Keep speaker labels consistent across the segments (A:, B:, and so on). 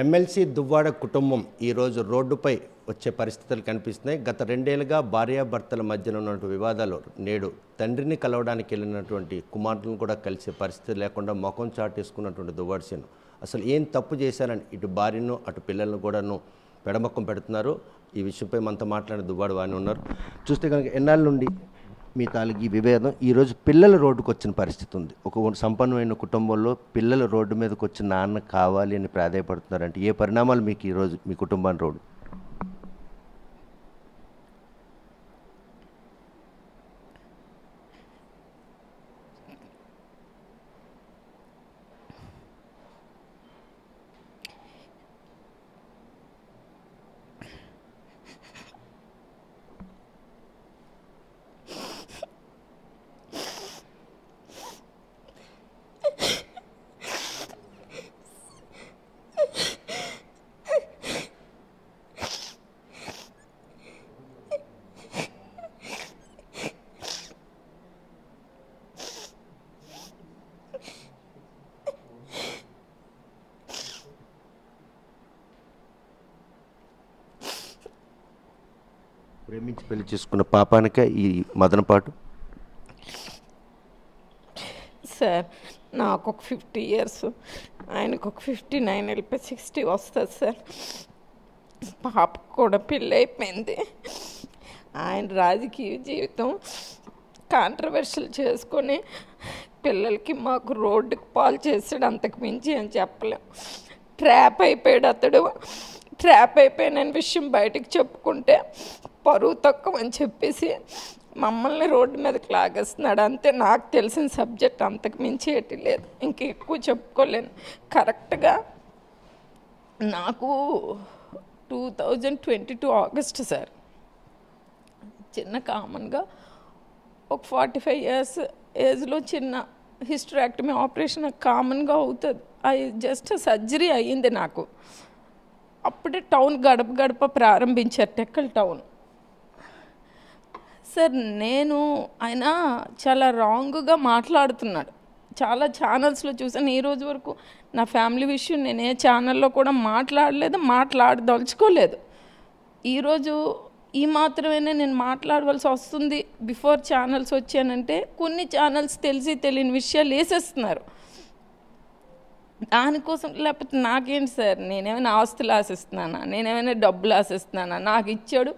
A: MLC Duvvada కుటుంబం ఈరోజు రోడ్డుపై వచ్చే పరిస్థితులు కనిపిస్తున్నాయి. గత 2 ఏళ్లుగా భార్యాభర్తల మధ్యన ఉన్నటువంటి వివాదాలు నేడు తండ్రిని కలవడానికి వెళ్ళినటువంటి కుమారులను కూడా కలిసే పరిస్థితి లేకుండా ముఖం చాటేసుకున్నటువంటి దువ్వాడ సీను అసలు ఏం తప్పు చేశారని ఇటు భార్యను అటు పిల్లలను కూడాను పెడమొక్కం పెడుతున్నారు. ఈ విషయంపై మనతో మాట్లాడిన దువ్వాడ వాని ఉన్నారు. చూస్తే కనుక ఎన్నాళ్ళ నుండి మీ తాలూకు ఈ విభేదం ఈరోజు పిల్లల రోడ్డుకు వచ్చిన పరిస్థితి ఉంది. ఒక సంపన్నమైన కుటుంబంలో పిల్లలు రోడ్డు మీదకి వచ్చి నాన్న కావాలి అని ప్రాధాయపడుతున్నారంటే ఏ పరిణామాలు మీకు ఈరోజు మీ కుటుంబాన్ని రోడ్డు? ప్రేమించి పెళ్లి చేసుకున్న పాపానికే ఈ మదనపాటు?
B: సార్ నాకు ఒక 50 years, ఆయనకు ఒక 59 వెళ్ళిపోయి 60 వస్తుంది సార్. పాపకు కూడా పెళ్ళి అయిపోయింది. ఆయన రాజకీయ జీవితం కాంట్రవర్షియల్ చేసుకొని పిల్లలకి మాకు రోడ్డుకి పాలు చేసాడు. అంతకు మించి అని చెప్పలేం. ట్రాప్ అయిపోయాడు అతడు. ట్రాప్ అయిపోయిన విషయం బయటకు చెప్పుకుంటే పరువు తక్కువ అని చెప్పేసి మమ్మల్ని రోడ్డు మీదకి లాగేస్తున్నాడు. అంతే నాకు తెలిసిన సబ్జెక్ట్. అంతకు మించి ఏటి లేదు. ఇంక ఎక్కువ చెప్పుకోలేను. కరెక్ట్గా నాకు 2022 ఆగస్ట్ సార్ చిన్న కామన్గా ఒక 45 years ఏజ్లో చిన్న హిస్టరాక్టమీ ఆపరేషన్ కామన్గా అవుతుంది. అది జస్ట్ సర్జరీ అయ్యింది నాకు. అప్పుడే టౌన్ గడప గడప ప్రారంభించారు, టెక్కల్ టౌన్. సార్ నేను ఆయన చాలా రాంగ్గా మాట్లాడుతున్నాడు. చాలా ఛానల్స్లో చూసాను. ఈ రోజు వరకు నా ఫ్యామిలీ విషయం నేను ఏ ఛానల్లో కూడా మాట్లాడలేదు, మాట్లాడదలుచుకోలేదు. ఈరోజు ఈ మాత్రమే నేను మాట్లాడవలసి వస్తుంది. బిఫోర్ ఛానల్స్ వచ్చానంటే కొన్ని ఛానల్స్ తెలిసి తెలియని విషయాలు వేసేస్తున్నారు. దానికోసం లేకపోతే నాకేంటి సార్, నేనేమైనా ఆస్తులు ఆశిస్తున్నానా, నేనేమైనా డబ్బులు ఆశిస్తున్నానా? నాకు ఇచ్చాడు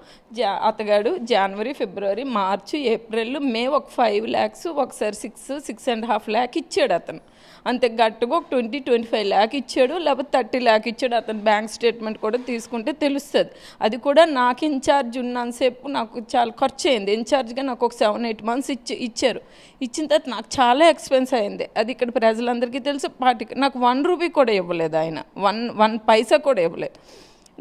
B: అతగాడు జనవరి, ఫిబ్రవరి, మార్చి, ఏప్రిల్, మే ఒక 5 lakhs, ఒకసారి 6.5 lakh ఇచ్చాడు అతను. అంతే గట్టుగా ఒక 20-25 lakh ఇచ్చాడు, లేకపోతే 30 lakh ఇచ్చాడు. అతను బ్యాంక్ స్టేట్మెంట్ కూడా తీసుకుంటే తెలుస్తుంది. అది కూడా నాకు ఇన్ఛార్జ్ ఉన్నంతసేపు నాకు చాలా ఖర్చు అయింది. ఇన్ఛార్జ్గా నాకు ఒక 7-8 months ఇచ్చారు. ఇచ్చిన తర్వాత నాకు చాలా ఎక్స్పెన్స్ అయింది. అది ఇక్కడ ప్రజలందరికీ తెలుసు. పార్టీకి నాకు 1 rupee కూడా ఇవ్వలేదు ఆయన. 1 paisa కూడా ఇవ్వలేదు.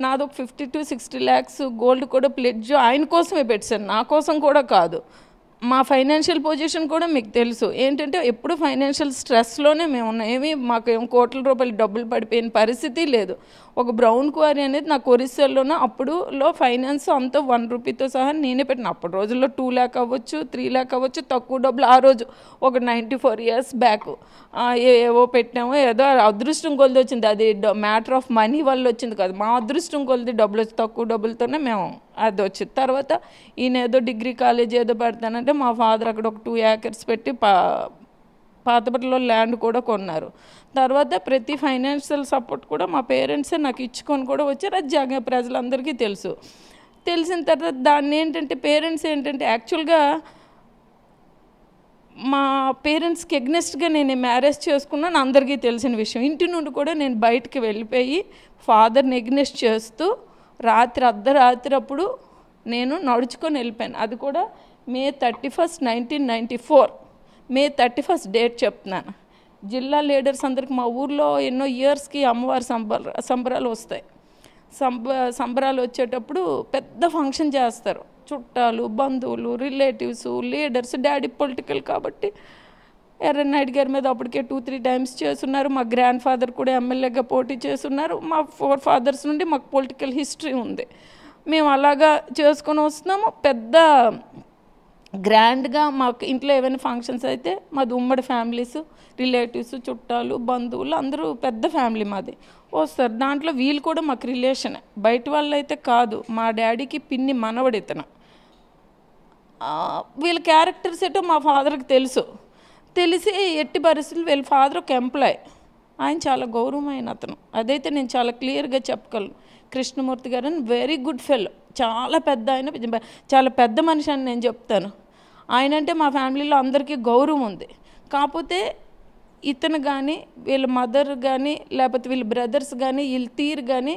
B: నాది ఒక 50-60 lakhs గోల్డ్ కూడా ప్లెడ్జ్ ఆయన కోసమే పెట్టాను, నా కోసం కూడా కాదు. మా ఫైనాన్షియల్ పొజిషన్ కూడా మీకు తెలుసు. ఏంటంటే ఎప్పుడు ఫైనాన్షియల్ స్ట్రెస్లోనే మేము ఉన్నాం. ఏమీ మాకు ఏం కోట్ల రూపాయలు డబ్బులు పడిపోయిన పరిస్థితి లేదు. ఒక బ్రౌన్ క్వారీ అనేది నాకు ఒరిస్సాలోనే అప్పుడులో ఫైనాన్స్ అంతా 1 rupeeతో సహా నేనే పెట్టిన. అప్పుడు రోజుల్లో 2 lakh అవ్వచ్చు, 3 lakh అవ్వచ్చు. తక్కువ డబ్బులు ఆ రోజు ఒక 94 years బ్యాక్ ఏవో పెట్టామో. ఏదో అదృష్టం కొలిది వచ్చింది. అది మ్యాటర్ ఆఫ్ మనీ వల్ల వచ్చింది కాదు. మా అదృష్టం కొలిది డబ్బులు వచ్చి తక్కువ డబ్బులతోనే మేము అది వచ్చింది. తర్వాత ఈయన ఏదో డిగ్రీ కాలేజ్ ఏదో పెడతానంటే మా ఫాదర్ అక్కడ ఒక 2 acres పెట్టి పాతపట్లలో ల్యాండ్ కూడా కొన్నారు. తర్వాత ప్రతి ఫైనాన్షియల్ సపోర్ట్ కూడా మా పేరెంట్సే నాకు ఇచ్చుకొని కూడా వచ్చారు. అది ప్రజలందరికీ తెలుసు. తెలిసిన తర్వాత దాన్ని ఏంటంటే పేరెంట్స్ ఏంటంటే యాక్చువల్గా మా పేరెంట్స్కి ఎగ్నెస్ట్గా నేను మ్యారేజ్ చేసుకున్నాను, అందరికీ తెలిసిన విషయం. ఇంటి నుండి కూడా నేను బయటికి వెళ్ళిపోయి ఫాదర్ని ఎగ్నెస్ట్ చేస్తూ అర్ధరాత్రి అప్పుడు నేను నడుచుకొని వెళ్ళిపోయాను. అది కూడా May 31st, 1994. May 31st date చెప్తున్నాను. జిల్లా లీడర్స్ అందరికి మా ఊర్లో ఎన్నో ఇయర్స్కి అమ్మవారి సంబరాలు వస్తాయి. సంబరాలు వచ్చేటప్పుడు పెద్ద ఫంక్షన్ చేస్తారు. చుట్టాలు, బంధువులు, రిలేటివ్స్, లీడర్స్. డాడీ పొలిటికల్ కాబట్టి ఎర్రనాయుడు గారి మీద అప్పటికే 2-3 times చేస్తున్నారు. మా గ్రాండ్ ఫాదర్ కూడా ఎమ్మెల్యేగా పోటీ చేస్తున్నారు. మా 4 fathers నుండి మాకు పొలిటికల్ హిస్టరీ ఉంది. మేము అలాగా చేసుకొని వస్తున్నాము. పెద్ద గ్రాండ్గా మాకు ఇంట్లో ఏమైనా ఫంక్షన్స్ అయితే మాది ఉమ్మడి ఫ్యామిలీస్, రిలేటివ్స్, చుట్టాలు, బంధువులు అందరూ పెద్ద ఫ్యామిలీ మాది వస్తారు. దాంట్లో వీళ్ళు కూడా మాకు రిలేషన్, బయట వాళ్ళు అయితే కాదు. మా డాడీకి పిన్ని మనవడు ఇతను. వీళ్ళ క్యారెక్టర్స్ ఏంటో మా ఫాదర్కి తెలిసి ఎట్టి పరిస్థితులు వీళ్ళ ఫాదర్ ఒక ఎంప్లాయ్, ఆయన చాలా గౌరవమైన అతను. అదైతే నేను చాలా క్లియర్గా చెప్పగలను. కృష్ణమూర్తి గారు అని వెరీ గుడ్ ఫెలో, చాలా పెద్ద ఆయన, చాలా పెద్ద మనిషి అని నేను చెప్తాను. ఆయన అంటే మా ఫ్యామిలీలో అందరికీ గౌరవం ఉంది. కాకపోతే ఇతను కానీ వీళ్ళ మదర్ కానీ లేకపోతే వీళ్ళ బ్రదర్స్ కానీ వీళ్ళ తీరు కానీ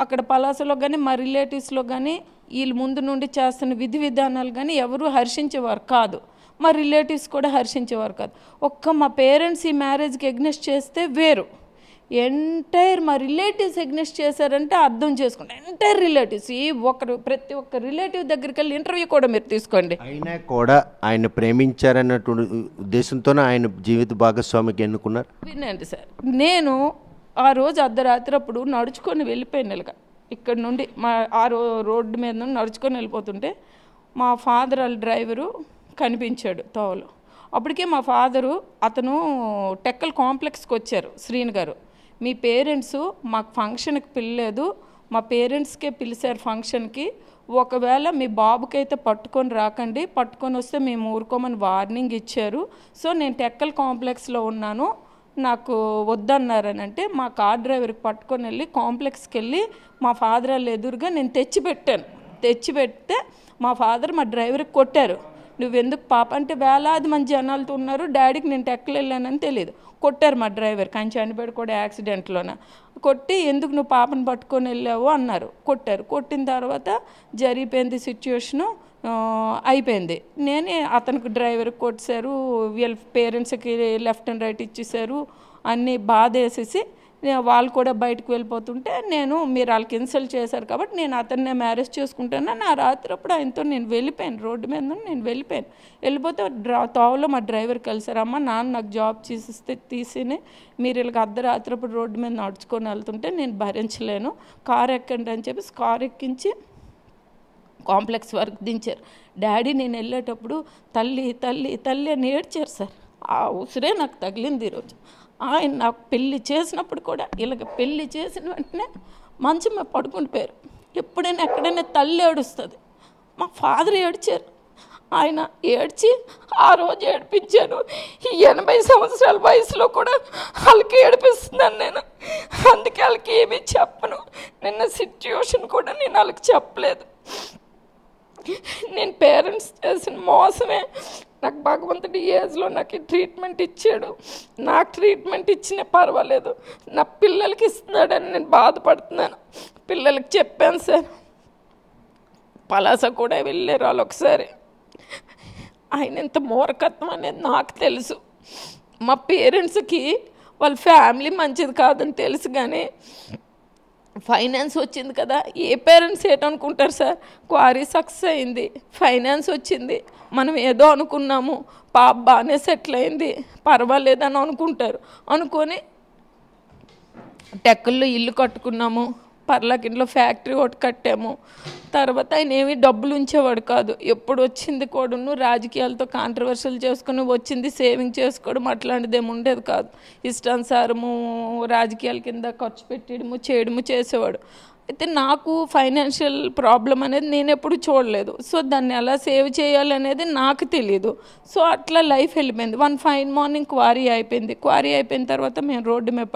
B: అక్కడ పలాసలో కానీ మా రిలేటివ్స్లో కానీ వీళ్ళు ముందు నుండి చేస్తున్న విధి విధానాలు కానీ ఎవరూ హర్షించేవారు కాదు. మా రిలేటివ్స్ కూడా హర్షించేవారు కాదు. ఒక్క మా పేరెంట్స్ ఈ మ్యారేజ్కి ఎగ్నెస్ట్ చేస్తే వేరు, ఎంటైర్ మా రిలేటివ్స్ ఎగ్నెస్ట్ చేశారంటే అర్థం చేసుకోండి. ఎంటైర్ రిలేటివ్స్, ప్రతి ఒక్క రిలేటివ్ దగ్గరికి వెళ్ళి ఇంటర్వ్యూ కూడా మీరు తీసుకోండి.
A: అయినా కూడా ఆయన ప్రేమించారన్నటువంటి ఉద్దేశంతోనే ఆయన జీవిత భాగస్వామికి ఎన్నుకున్నారు.
B: వినండి సార్, నేను ఆ రోజు అర్ధరాత్రి అప్పుడు నడుచుకొని వెళ్ళిపోయాను ఇలాగా ఇక్కడ నుండి మా రోడ్డు మీద నుండి నడుచుకొని వెళ్ళిపోతుంటే మా ఫాదర్ వాళ్ళ డ్రైవరు కనిపించాడు తోవలో. అప్పటికే మా ఫాదరు అతను టెక్కల్ కాంప్లెక్స్కి వచ్చారు. శ్రీను గారు, మీ పేరెంట్స్ మాకు ఫంక్షన్కి పిలలేదు, మా పేరెంట్స్కే పిలిచారు ఫంక్షన్కి, ఒకవేళ మీ బాబుకైతే పట్టుకొని రాకండి, పట్టుకొని వస్తే మేము ఊరుకోమని వార్నింగ్ ఇచ్చారు. సో నేను టెక్కల్ కాంప్లెక్స్లో ఉన్నాను, నాకు వద్దన్నారని అంటే మా కార్ డ్రైవర్కి పట్టుకొని వెళ్ళి కాంప్లెక్స్కి వెళ్ళి మా ఫాదర్ వాళ్ళ ఎదురుగా నేను తెచ్చిపెడితే మా ఫాదర్ మా డ్రైవర్కి కొట్టారు. నువ్వెందుకు పాప అంటే వేలాది మంది జనాలతో ఉన్నారు, డాడీకి నేను టెక్కలు వెళ్ళానని తెలియదు, కొట్టారు మా డ్రైవర్కి. ఆయన చనిపోయాడు కూడా యాక్సిడెంట్లోన. కొట్టి ఎందుకు నువ్వు పాపను పట్టుకొని వెళ్ళావు అన్నారు, కొట్టారు. కొట్టిన తర్వాత జరిగిపోయింది సిచ్యువేషను, అయిపోయింది. నేనే అతనికి డ్రైవర్కి కొట్టేశారు, వీళ్ళ పేరెంట్స్కి లెఫ్ట్ అండ్ రైట్ ఇచ్చేసారు, అన్నీ బాధ వేసేసి వాళ్ళు కూడా బయటకు వెళ్ళిపోతుంటే మీరు వాళ్ళకి ఇన్సల్ట్ చేశారు కాబట్టి నేను అతన్నే మ్యారేజ్ చేసుకుంటాను. నా రాత్రి అప్పుడు ఆయనతో నేను వెళ్ళిపోయాను, రోడ్డు మీద నేను వెళ్ళిపోతే తోవలో మా డ్రైవర్ కలిసారు. అమ్మ నాన్న నాకు జాబ్ తీసినే మీరు ఇలాగ అర్ధరాత్రి అప్పుడు రోడ్డు మీద నడుచుకొని వెళ్తుంటే నేను భరించలేను, కారు ఎక్కండి అని చెప్పేసి కారు ఎక్కించి కాంప్లెక్స్ వరకు దించారు. డాడీ నేను వెళ్ళేటప్పుడు తల్లి తల్లి తల్లి అని ఏడ్చారు సార్. ఆ ఉసిరే నాకు తగిలింది ఈరోజు. ఆయన నాకు పెళ్ళి చేసినప్పుడు కూడా ఇలాగ పెళ్ళి చేసిన వెంటనే మంచం మీద పడుకుని పోయారు. ఎప్పుడైనా ఎక్కడైనా తల్లి ఏడుస్తుంది, మా ఫాదర్ ఏడ్చారు. ఆయన ఏడ్చి ఆ రోజు ఏడిపించాను. ఈ 80 సంవత్సరాల వయసులో కూడా వాళ్ళకి ఏడిపిస్తున్నాను నేను, అందుకే వాళ్ళకి ఏమీ చెప్పను. నిన్న సిచ్యువేషన్ కూడా నేను వాళ్ళకి చెప్పలేదు. నేను పేరెంట్స్ చేసిన మోసమే, నాకు భగవంతుడి ఏజ్లో నాకు ట్రీట్మెంట్ ఇచ్చాడు. నాకు ట్రీట్మెంట్ ఇచ్చినా పర్వాలేదు, నా పిల్లలకి ఇస్తున్నాడని నేను బాధపడుతున్నాను. పిల్లలకి చెప్పాను సార్, పలాస కూడా వెళ్ళారు వాళ్ళు ఒకసారి. ఆయన ఎంత మూర్ఖత్వం అనేది నాకు తెలుసు. మా పేరెంట్స్కి వాళ్ళ ఫ్యామిలీ మంచిది కాదని తెలుసు, కానీ ఫైనాన్స్ వచ్చింది కదా, ఏ పేరెంట్స్ ఏంటనుకుంటారు సార్, క్వారీ సక్సెస్ అయింది, ఫైనాన్స్ వచ్చింది, మనం ఏదో అనుకున్నాము, పాప బాగానే సెటిల్ అయింది, పర్వాలేదని అనుకుంటారు. అనుకొని టెక్కల్లో ఇల్లు కట్టుకున్నాము, పర్లాకింట్లో ఫ్యాక్టరీ ఒకటి కట్టాము. తర్వాత ఆయన ఏమీ డబ్బులు ఉంచేవాడు కాదు. ఎప్పుడు వచ్చింది కూడాను రాజకీయాలతో కాంట్రవర్షియల్ చేసుకుని వచ్చింది సేవింగ్ చేసుకోవడం అట్లాంటిది ఏమి ఉండేది కాదు. ఇష్టానుసారము రాజకీయాల కింద ఖర్చు పెట్టడము చేయడము చేసేవాడు. అయితే నాకు ఫైనాన్షియల్ ప్రాబ్లం అనేది నేను ఎప్పుడు చూడలేదు. సో దాన్ని ఎలా సేవ్ చేయాలనేది నాకు తెలియదు. సో అట్లా లైఫ్ వెళ్ళిపోయింది. వన్ ఫైన్ మార్నింగ్ క్వారీ అయిపోయిన తర్వాత మేము రోడ్డు మీద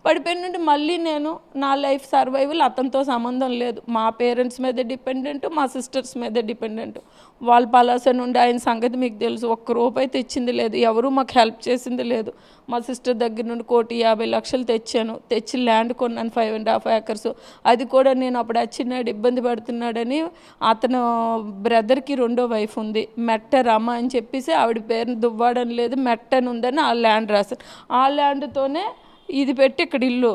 B: పడిపోయిన నుండి మళ్ళీ నేను నా లైఫ్ సర్వైవల్ అతనితో సంబంధం లేదు. మా పేరెంట్స్ మీద డిపెండెంట్, మా సిస్టర్స్ మీద డిపెండెంట్. వాళ్ళ పలాస నుండి ఆయన సంగతి మీకు తెలుసు, ఒక్క రూపాయి తెచ్చింది లేదు, ఎవరు మాకు హెల్ప్ చేసింది లేదు. మా సిస్టర్ దగ్గర నుండి 1,50,00,000 తెచ్చి ల్యాండ్ కొన్నాను 5.5 acres. అది కూడా నేను అప్పుడు వచ్చినాడు ఇబ్బంది పడుతున్నాడని అతను బ్రదర్కి రెండో వైఫ్ ఉంది, మెట్ట రమ అని చెప్పేసి ఆవిడ పేరుని దువ్వాడం లేదు, మెట్టని ఉందని ఆ ల్యాండ్ రాశాను. ఆ ల్యాండ్తోనే ఇది పెట్టి ఇక్కడ ఇల్లు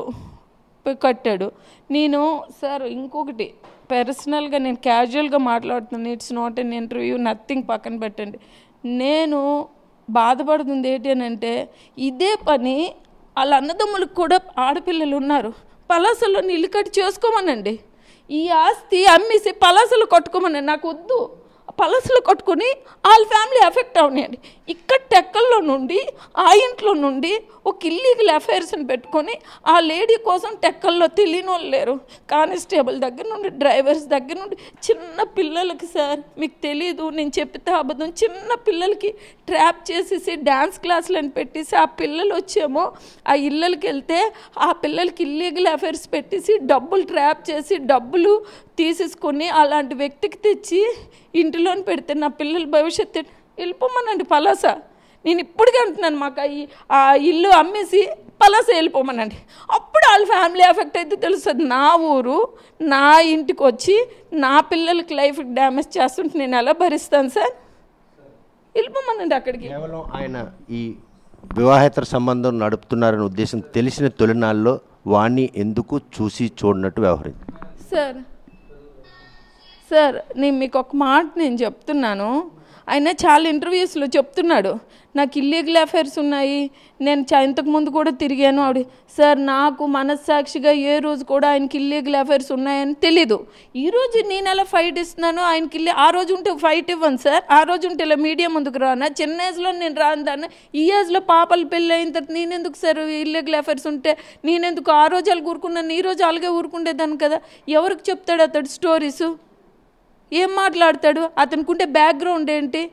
B: కట్టాడు. నేను సార్ ఇంకొకటి పర్సనల్గా నేను క్యాజువల్గా మాట్లాడుతున్నాను, it's not an interview, nothing, పక్కన పెట్టండి. నేను బాధపడుతుంది ఏంటి అని అంటే, ఇదే పని వాళ్ళ అన్నదమ్ములకు కూడా ఆడపిల్లలు ఉన్నారు, పలాసలో ఇల్లు కట్టి చేసుకోమనండి, ఈ ఆస్తి అమ్మేసి పలాసలో కట్టుకోమనండి. నాకు వద్దు, పలసలు కొట్టుకుని వాళ్ళ ఫ్యామిలీ ఎఫెక్ట్ అవనాయండి. ఇక్కడ టెక్కల్లో నుండి ఆ ఇంట్లో నుండి ఒక ఇల్లీగల్ అఫైర్స్ని పెట్టుకొని ఆ లేడీ కోసం టెక్కల్లో తెలియని వాళ్ళు లేరు. కానిస్టేబుల్ దగ్గర నుండి డ్రైవర్స్ దగ్గర నుండి చిన్న పిల్లలకి సార్ మీకు తెలీదు, నేను చెప్పితే అబద్ధం, చిన్న పిల్లలకి ట్రాప్ చేసేసి డ్యాన్స్ క్లాసులను పెట్టేసి ఆ పిల్లలు వచ్చేమో ఆ ఇళ్ళకి వెళ్తే ఆ పిల్లలకి ఇల్లీగల్ అఫైర్స్ పెట్టేసి డబ్బులు ట్రాప్ చేసి డబ్బులు తీసేసుకొని అలాంటి వ్యక్తికి తెచ్చి ఇంటిలోని పెడితే నా పిల్లల భవిష్యత్తు వెళ్ళిపోమనండి పలాస. నేను ఇప్పటికే అంటున్నాను, మాకు ఆ ఇల్లు అమ్మేసి పలాస వెళ్ళిపోమనండి. అప్పుడు వాళ్ళ ఫ్యామిలీ ఎఫెక్ట్ అయితే తెలుస్తుంది. నా ఊరు నా ఇంటికి వచ్చి నా పిల్లలకి లైఫ్ డ్యామేజ్ చేస్తుంటే నేను ఎలా భరిస్తాను సార్? వెళ్ళిపోమనండి అక్కడికి.
A: కేవలం ఆయన ఈ వివాహేతర సంబంధం నడుపుతున్నారనే ఉద్దేశం తెలిసిన తొలినాళ్ళలో వాణ్ణి ఎందుకు చూసి చూడనట్టు వ్యవహరింది?
B: సార్ నేను మీకు ఒక మాట నేను చెప్తున్నాను, ఆయన చాలా ఇంటర్వ్యూస్లో చెప్తున్నాడు నాకు ఇల్లీగల్ అఫైర్స్ ఉన్నాయి, నేను ఇంతకుముందు కూడా తిరిగాను. ఆవిడ సార్ నాకు మనస్సాక్షిగా ఏ రోజు కూడా ఆయనకి ఇల్లీగల్ అఫైర్స్ ఉన్నాయని తెలీదు. ఈరోజు నేను ఎలా ఫైట్ ఇస్తున్నాను ఆయనకి ఆ రోజు ఉంటే ఫైట్ ఇవ్వను సార్. ఆ రోజు ఉంటే ఇలా మీడియా ముందుకు రానా? చిన్న ఏజ్లో నేను రాను దాన్ని, ఈ ఏజ్లో పాపలు పెళ్ళి అయిన తర్వాత నేనెందుకు సార్ ఇల్లీగల్ అఫైర్స్ ఉంటే నేనెందుకు ఆ రోజు అలాగ ఊరుకున్నాను, ఈ రోజు అలాగే ఊరుకుండేదాన్ని కదా. ఎవరికి చెప్తాడు అతడు స్టోరీసు? ఏం మాట్లాడతాడు? అతనుకుంటే బ్యాక్గ్రౌండ్ ఏంటి?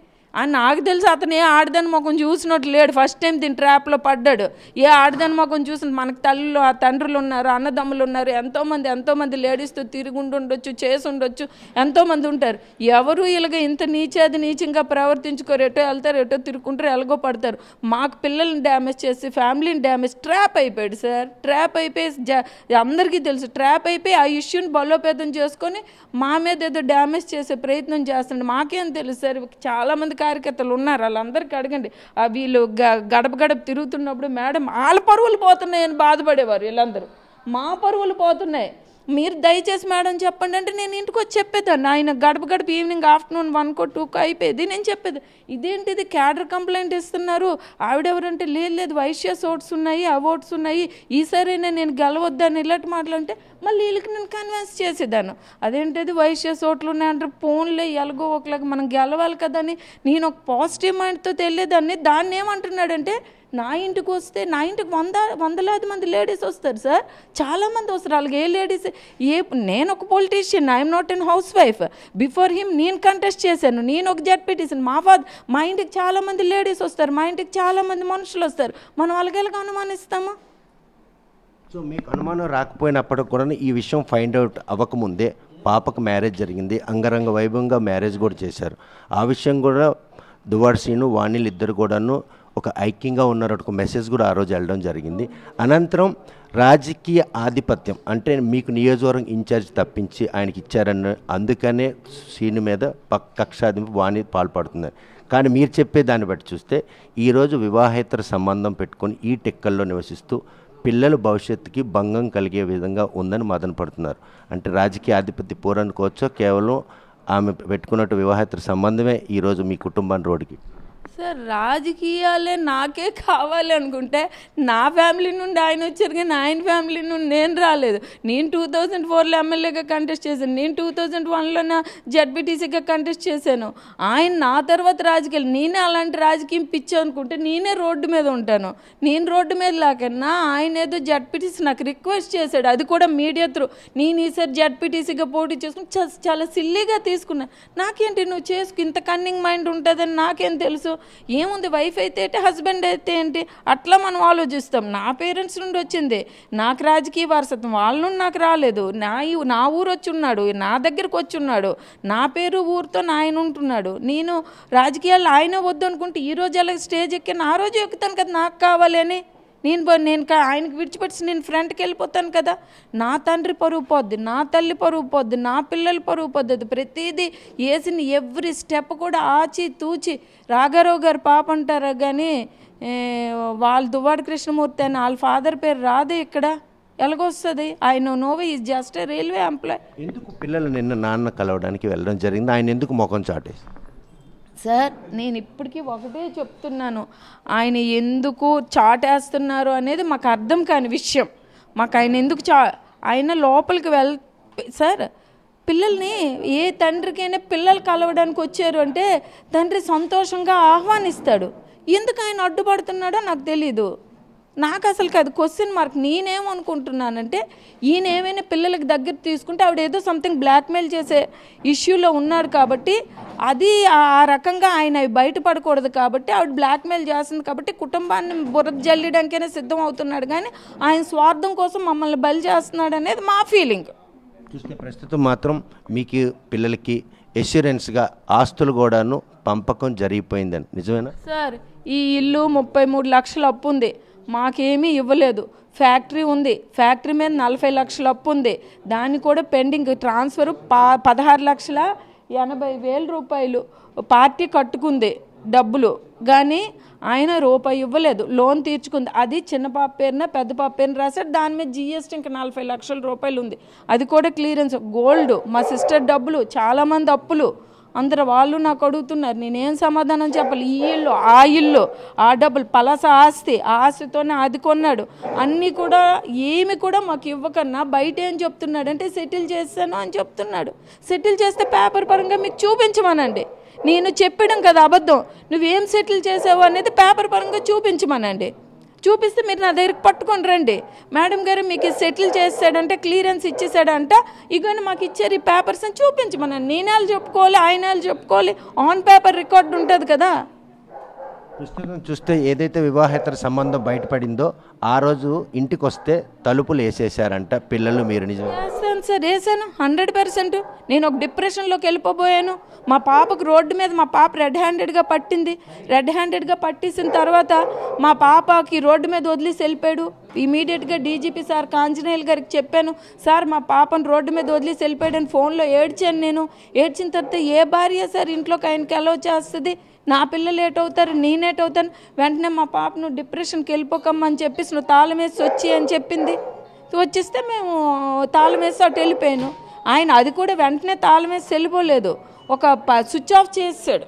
B: నాకు తెలుసు అతను ఏ ఆడదాని మొఖం చూసినట్టు లేడు. ఫస్ట్ టైం దీని ట్రాప్లో పడ్డాడు. ఏ ఆడదాని మొఖం చూసిన మనకు తల్లులు తండ్రులు ఉన్నారు, అన్నదమ్ములు ఉన్నారు, ఎంతోమంది లేడీస్తో తిరిగి ఉండొచ్చు, చేసి ఉండొచ్చు, ఎంతోమంది ఉంటారు. ఎవరు ఇలాగ ఇంత నీచంగా ప్రవర్తించుకోరు, ఎటో వెళ్తారు, ఎటో తిరుగుకుంటారు, ఎలాగో పడతారు. మాకు పిల్లల్ని డ్యామేజ్ చేసి ఫ్యామిలీని డ్యామేజ్ ట్రాప్ అయిపోయాడు సార్. ట్రాప్ అయిపోయి అందరికీ తెలుసు, ట్రాప్ అయిపోయి ఆ ఇష్యూని బలోపేతం చేసుకొని మా మీద ఏదో డ్యామేజ్ చేసే ప్రయత్నం చేస్తున్నాడు. మాకేం తెలుసు సార్? చాలామంది కార్యకర్తలు ఉన్నారు, వాళ్ళందరికీ అడగండి. వీళ్ళు గడప తిరుగుతున్నప్పుడు మేడం వాళ్ళ పరువులు పోతున్నాయని బాధపడేవారు. వీళ్ళందరూ మా పరువులు పోతున్నాయి, మీరు దయచేసి మేడం చెప్పండి అంటే నేను ఇంటికి వచ్చి చెప్పేదాన్ని. ఆయన గడప ఈవినింగ్ ఆఫ్టర్నూన్ 1 or 2 అయిపోయేది. నేను చెప్పేది ఇదేంటిది క్యాడర్ కంప్లైంట్ ఇస్తున్నారు, ఆవిడెవరంటే లేదు వైశ్యాస్ ఓట్స్ ఉన్నాయి, ఆ ఓట్స్ ఉన్నాయి, ఈసారైనా నేను గెలవద్దని ఇలాంటి మాటలంటే మళ్ళీ వీళ్ళకి నేను కన్విన్స్ చేసేదాన్ని. అదేంటిది వైశ్యాస్ ఓట్లు ఉన్నాయంటారు, ఫోన్లే ఎలాగో ఒకలాగా మనం గెలవాలి కదా అని నేను ఒక పాజిటివ్ మైండ్తో తెలియదాన్ని. దాన్ని ఏమంటున్నాడంటే నా ఇంటికి వస్తే నా ఇంటికి వందలాది మంది లేడీస్ వస్తారు సార్, చాలామంది వస్తారు. అలాగే ఏ లేడీస్ నేను ఒక politician, I'm not an house wife. Before him నేను కంటెస్ట్ చేశాను, నేను ఒక జడ్పీటీసీ. మా ఇంటికి చాలామంది లేడీస్ వస్తారు, మా ఇంటికి చాలామంది మనుషులు వస్తారు. మనం వాళ్ళకి ఎలాగ అనుమానిస్తామా?
A: సో మీకు అనుమానం రాకపోయినప్పటికి కూడా ఈ విషయం ఫైండ్ అవుట్ అవ్వకముందే పాపకు మ్యారేజ్ జరిగింది, అంగరంగ వైభవంగా మ్యారేజ్ కూడా చేశారు. ఆ విషయం కూడా దువ్వాడ శ్రీను వాణిలు ఇద్దరు కూడాను ఒక ఐక్యంగా ఉన్నారు, ఒక మెసేజ్ కూడా ఆ రోజు వెళ్ళడం జరిగింది. అనంతరం రాజకీయ ఆధిపత్యం అంటే మీకు నియోజకవర్గం ఇన్ఛార్జ్ తప్పించి ఆయనకి ఇచ్చారన్న అందుకనే శ్రీను మీద కక్షాదింపు వాణి పాల్పడుతున్నారు. కానీ మీరు చెప్పే దాన్ని బట్టి చూస్తే ఈరోజు వివాహేతర సంబంధం పెట్టుకొని ఈ టెక్కల్లో నివసిస్తూ పిల్లల భవిష్యత్తుకి భంగం కలిగే విధంగా ఉందని మదన పడుతున్నారు. అంటే రాజకీయ ఆధిపత్య పోరనుకోవచ్చో కేవలం ఆమె పెట్టుకున్నట్టు వివాహేతర సంబంధమే ఈరోజు మీ కుటుంబాన్ని రోడ్డుకి?
B: సార్ రాజకీయాలే నాకే కావాలి అనుకుంటే నా ఫ్యామిలీ నుండి ఆయన వచ్చారు, కానీ ఆయన ఫ్యామిలీ నుండి నేను రాలేదు. నేను 2004లో ఎమ్మెల్యేగా కంటెస్ట్ చేశాను, నేను 2001లో నా జడ్పీటీసీగా కంటెస్ట్ చేశాను. ఆయన నా తర్వాత రాజకీయాలు, నేనే అలాంటి రాజకీయం పిచ్చి అనుకుంటే నేనే రోడ్డు మీద ఉంటాను. నేను రోడ్డు మీద లేకన్నా ఆయన ఏదో జడ్పీటీసీ నాకు రిక్వెస్ట్ చేశాడు, అది కూడా మీడియా త్రూ. నేను ఈసారి జడ్పీటీసీగా పోటీ చేసుకుని చాలా సిల్లీగా తీసుకున్నా. నాకేంటి నువ్వు చేసుకు ఇంత కన్నింగ్ మైండ్ ఉంటుందని నాకేం తెలుసు? ఏముంది, వైఫ్ అయితే ఏంటి, హస్బెండ్ అయితే ఏంటి, అట్లా మనం ఆలోచిస్తాం. నా పేరెంట్స్ నుండి వచ్చింది నాకు రాజకీయ వారసత్వం, వాళ్ళ నుండి నాకు రాలేదు. నా ఊరు వచ్చి ఉన్నాడు, నా దగ్గరకు వచ్చి ఉన్నాడు, నా పేరు ఊరితో ఆయన ఉంటున్నాడు. నేను రాజకీయాలు ఆయన వద్దు అనుకుంటే ఈరోజు ఎలా స్టేజ్ ఎక్కాను, ఆ రోజు ఎక్కుతాను కదా నాకు కావాలి అని. నేను ఆయనకి విడిచిపెట్టి నేను ఫ్రంట్కి వెళ్ళిపోతాను కదా. నా తండ్రి పరువు పోద్ది, నా తల్లి పరువు పోద్ది, నా పిల్లల పరువు పోద్ది. ప్రతిదీ వేసిన ఎవ్రీ స్టెప్ కూడా ఆచి తూచి. రాఘారావు గారు పాప అంటారా కానీ వాళ్ళు దువ్వాడ కృష్ణమూర్తి అని వాళ్ళ ఫాదర్ పేరు రాదే ఇక్కడ, ఎలాగొస్తుంది? ఆయన నోవే ఈజ్ జస్ట్ రైల్వే ఎంప్లాయ్.
A: ఎందుకు పిల్లలు నిన్న నాన్న కలవడానికి వెళ్ళడం జరిగింది, ఆయన ఎందుకు ముఖం చాటేసి?
B: సార్ నేను ఇప్పటికీ ఒకటే చెప్తున్నాను, ఆయన ఎందుకు చాటేస్తున్నారు అనేది మాకు అర్థం కాని విషయం. మాకు ఆయన ఎందుకు ఆయన లోపలికి సార్ పిల్లల్ని ఏ తండ్రికైనా పిల్లలు కలవడానికి వచ్చారు అంటే తండ్రి సంతోషంగా ఆహ్వానిస్తాడు. ఎందుకు ఆయన అడ్డుపడుతున్నాడో నాకు తెలీదు. నాకు అసలుకి అది క్వశ్చన్ మార్క్. నేనేమనుకుంటున్నానంటే ఈయన ఏమైనా పిల్లలకి దగ్గర తీసుకుంటే ఆవిడ ఏదో సంథింగ్ బ్లాక్మెయిల్ చేసే ఇష్యూలో ఉన్నాడు కాబట్టి అది ఆ రకంగా ఆయన బయటపడకూడదు కాబట్టి ఆవిడ బ్లాక్మెయిల్ చేస్తుంది కాబట్టి కుటుంబాన్ని బురద జల్లడానికైనా సిద్ధం అవుతున్నాడు, కానీ ఆయన స్వార్థం కోసం మమ్మల్ని బలి చేస్తున్నాడు అనేది మా ఫీలింగ్.
A: చూస్తే ప్రస్తుతం మాత్రం మీకు పిల్లలకి ఎష్యూరెన్స్గా ఆస్తులు కూడాను పంపకం జరిగిపోయిందని నిజమేనా
B: సార్? ఈ ఇల్లు 33 లక్షల అప్పు ఉంది, మాకేమీ ఇవ్వలేదు. ఫ్యాక్టరీ ఉంది, ఫ్యాక్టరీ మీద 40 లక్షల అప్పు ఉంది, దాన్ని కూడా పెండింగ్. ట్రాన్స్ఫర్ 16,80,000 రూపాయలు పార్టీ కట్టుకుంది డబ్బులు, కానీ ఆయన రూపాయి ఇవ్వలేదు. లోన్ తీర్చుకుంది, అది చిన్న పాప పేరున పెద్ద పాప పేరున రాశాడు. దాని మీద GST ఇంకా 40 లక్షల రూపాయలు ఉంది, అది కూడా క్లియరెన్స్. గోల్డ్, మా సిస్టర్ డబ్బులు, చాలామంది అప్పులు. అందరు వాళ్ళు నాకు అడుగుతున్నారు, నేనేం సమాధానం చెప్పాలి? ఈ ఇల్లు, ఆ ఇల్లు, ఆ డబ్బులు, పలాస ఆస్తి, ఆ ఆస్తితోనే అది కొన్నాడు. అన్నీ కూడా ఏమి కూడా మాకు ఇవ్వకన్నా బయట ఏం చెప్తున్నాడు అంటే సెటిల్ చేస్తాను అని చెప్తున్నాడు. సెటిల్ చేస్తే పేపర్ పరంగా మీకు చూపించమనండి. నేను చెప్పడం కదా అబద్ధం. నువ్వేం సెటిల్ చేసావు అనేది పేపర్ పరంగా చూపించమనండి. చూపిస్తే మీరు నా దగ్గరికి పట్టుకొని రండి. మేడం గారు మీకు సెటిల్ చేస్తాడంటే, క్లియరెన్స్ ఇచ్చేసాడంట, ఇగోని మాకు ఇచ్చారు ఈ పేపర్స్ అని చూపించమనండి. నేనేళ్ళు చెప్పుకోవాలి, ఆయనేళ్ళు చెప్పుకోవాలి, ఆన్ పేపర్ రికార్డు ఉంటుంది కదా.
A: పుస్తకం చూస్తే ఏదైతే వివాహేతర సంబంధం బయటపడిందో ఆ రోజు ఇంటికి వస్తే తలుపులు వేసేసారంట పిల్లలు. మీరు నిజం?
B: వేసాను సార్, వేసాను 100%. నేను ఒక డిప్రెషన్లోకి వెళ్ళిపోయాను. మా పాపకు రోడ్డు మీద మా పాప రెడ్ హ్యాండెడ్గా పట్టింది. రెడ్ హ్యాండెడ్గా పట్టేసిన తర్వాత మా పాపకి రోడ్డు మీద వదిలేసి వెళ్ళిపోయాడు. ఇమీడియట్గా DGP సార్ కాంజనేయులు గారికి చెప్పాను, సార్ మా పాపను రోడ్డు మీద వదిలేసి వెళ్ళిపోయాడని ఫోన్లో ఏడ్చాను నేను. ఏడ్చిన తర్వాత ఏ భార్య సార్ ఇంట్లోకి ఆయనకి అలౌ చేస్తుంది? నా పిల్లలు ఏటవుతారు, నేనేటవుతాను. వెంటనే మా పాపను డిప్రెషన్కి వెళ్ళిపోకమ్మని చెప్పేసి నువ్వు తాళం వేసి వచ్చి అని చెప్పింది. వచ్చేస్తే మేము తాళం వేసి అటు వెళ్ళిపోయాను. ఆయన అది కూడా వెంటనే తాళం వేసి వెళ్ళిపోలేదు, ఒక స్విచ్ ఆఫ్ చేసాడు.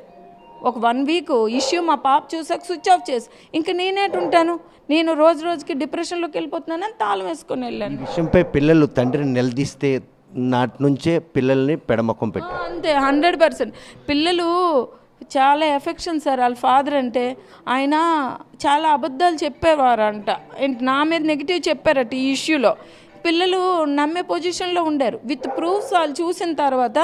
B: ఒక 1 వీక్ ఇష్యూ మా పాప చూసాక స్విచ్ ఆఫ్ చేసి, ఇంకా నేనేటుంటాను, నేను రోజు రోజుకి డిప్రెషన్లోకి వెళ్ళిపోతున్నానని తాళం వేసుకొని వెళ్ళాను.
A: ఈ విషయంపై పిల్లలు తండ్రిని నిలదీస్తే నాటి నుంచే పిల్లల్ని పెడమొక్కం పెట్టారు.
B: అంతే 100%. పిల్లలు చాలా ఎఫెక్షన్ సార్ వాళ్ళ ఫాదర్ అంటే. ఆయన చాలా అబద్ధాలు చెప్పేవారంట, నా మీద నెగిటివ్ చెప్పారట ఈ ఇష్యూలో. పిల్లలు నమ్మే పొజిషన్లో ఉండారు. విత్ ప్రూఫ్స్ వాళ్ళు చూసిన తర్వాత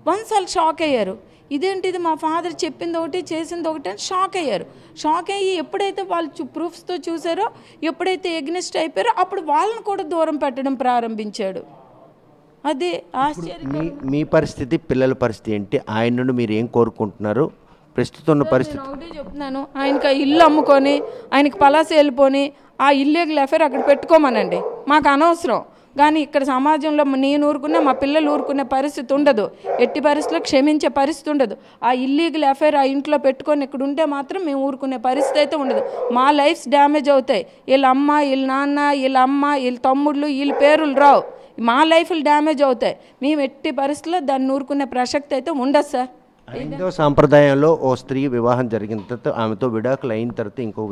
B: వన్స్ వాళ్ళు షాక్ అయ్యారు. ఇదేంటిది మా ఫాదర్ చెప్పింది ఒకటి చేసింది ఒకటి అని షాక్ అయ్యారు. షాక్ అయ్యి ఎప్పుడైతే వాళ్ళు ప్రూఫ్స్తో చూసారో, ఎప్పుడైతే ఎగ్నెస్ట్ అయిపోయారో అప్పుడు వాళ్ళని కూడా దూరం పెట్టడం ప్రారంభించాడు. అదే ఆశ్చర్యం.
A: మీ పరిస్థితి, పిల్లల పరిస్థితి ఏంటి? ఆయన నుండి మీరు ఏం కోరుకుంటున్నారు? ప్రస్తుతం ఉన్న పరిస్థితి
B: ఒకటే చెప్తున్నాను, ఆయనకి ఇల్లు అమ్ముకొని ఆయనకి పలాస వెళ్ళిపోని ఆ ఇల్లీగల్ అఫేర్ అక్కడ పెట్టుకోమనండి, మాకు అనవసరం. కానీ ఇక్కడ సమాజంలో నేను ఊరుకునే, మా పిల్లలు ఊరుకునే పరిస్థితి ఉండదు. ఎట్టి పరిస్థితుల్లో క్షమించే పరిస్థితి ఉండదు. ఆ ఇల్లీగల్ అఫేర్ ఆ ఇంట్లో పెట్టుకొని ఇక్కడ ఉంటే మాత్రం మేము ఊరుకునే పరిస్థితి అయితే ఉండదు. మా లైఫ్స్ డ్యామేజ్ అవుతాయి. వీళ్ళ అమ్మ, వీళ్ళ నాన్న, వీళ్ళ అమ్మ, వీళ్ళ తమ్ముళ్ళు, వీళ్ళ పేర్లు రావు. మా లైఫ్లు డ్యామేజ్ అవుతాయి. మేము ఎట్టి పరిస్థితుల్లో దాన్ని ఊరుకునే ప్రసక్తి అయితే ఉండదు సార్.
A: హైందవ సాంప్రదాయంలో ఓ స్త్రీ వివాహం జరిగిన తర్వాత ఆమెతో విడాకులు అయిన తర్వాత ఇంకో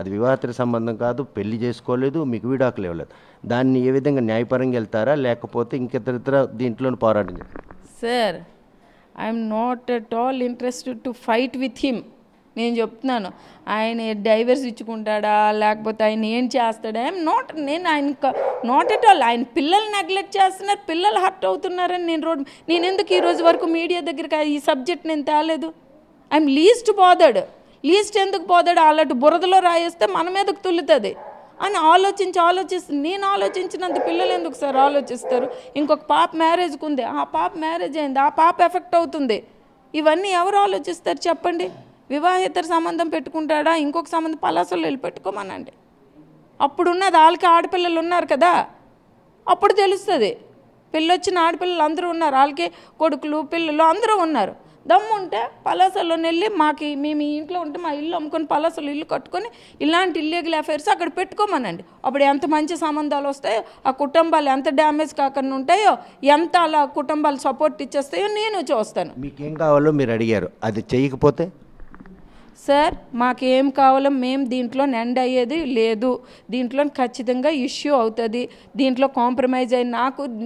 A: అది వివాహేతర సంబంధం కాదు, పెళ్లి చేసుకోలేదు, మీకు విడాకులు ఇవ్వలేదు. దాన్ని ఏ విధంగా న్యాయపరంగా వెళ్తారా, లేకపోతే ఇంకితర దీంట్లో పోరాటం చేస్తారా?
B: Sir, I'm not at all interested to fight with him. నేను చెప్తున్నాను, ఆయన డైవర్స్ ఇచ్చుకుంటాడా లేకపోతే ఆయన ఏం చేస్తాడా, నేను ఆయన నాట్ ఎట్ ఆల్. ఆయన పిల్లలు నెగ్లెక్ట్ చేస్తున్నారు, పిల్లలు హర్ట్ అవుతున్నారని నేను ఎందుకు ఈరోజు వరకు మీడియా దగ్గరికి ఈ సబ్జెక్ట్ నేను తేలేదు? I'm least bothered. లీస్ట్ ఎందుకు బాదర్డ్? అలాంటి బురదలో రాయేస్తే మన మీదకు తుల్లుతుంది అని ఆలోచిస్తుంది. నేను ఆలోచించినంత పిల్లలు ఎందుకు సార్ ఆలోచిస్తారు? ఇంకొక పాప మ్యారేజ్కి ఉంది, ఆ పాప మ్యారేజ్ అయింది, ఆ పాప ఎఫెక్ట్ అవుతుంది. ఇవన్నీ ఎవరు ఆలోచిస్తారు చెప్పండి? వివాహేతర సంబంధం పెట్టుకుంటాడా, ఇంకొక సంబంధం పలాసలో వెళ్ళి పెట్టుకోమనండి. అప్పుడున్నది వాళ్ళకి ఆడపిల్లలు ఉన్నారు కదా, అప్పుడు తెలుస్తుంది. పెళ్ళొచ్చిన ఆడపిల్లలు అందరూ ఉన్నారు, వాళ్ళకి కొడుకులు పిల్లలు అందరూ ఉన్నారు. దమ్ముంటే పలాసలో వెళ్ళి మేము ఈ ఇంట్లో ఉంటే మా ఇల్లు అమ్ముకొని పలాసలో ఇల్లు కట్టుకొని ఇలాంటి ఇల్లీగల్ అఫైర్స్ అక్కడ పెట్టుకోమనండి. అప్పుడు ఎంత మంచి సంబంధాలు వస్తాయో, ఆ కుటుంబాలు ఎంత డ్యామేజ్ కాకుండా ఉంటాయో, ఎంత అలా కుటుంబాలు సపోర్ట్ ఇచ్చేస్తాయో నేను చూస్తాను.
A: మీకేం కావాలో మీరు అడిగారు, అది చేయకపోతే
B: సార్ మాకేం కావాలో మేము దీంట్లో ఎండ్ అయ్యేది లేదు, దీంట్లో ఖచ్చితంగా ఇష్యూ అవుతుంది, దీంట్లో కాంప్రమైజ్ అయ్యి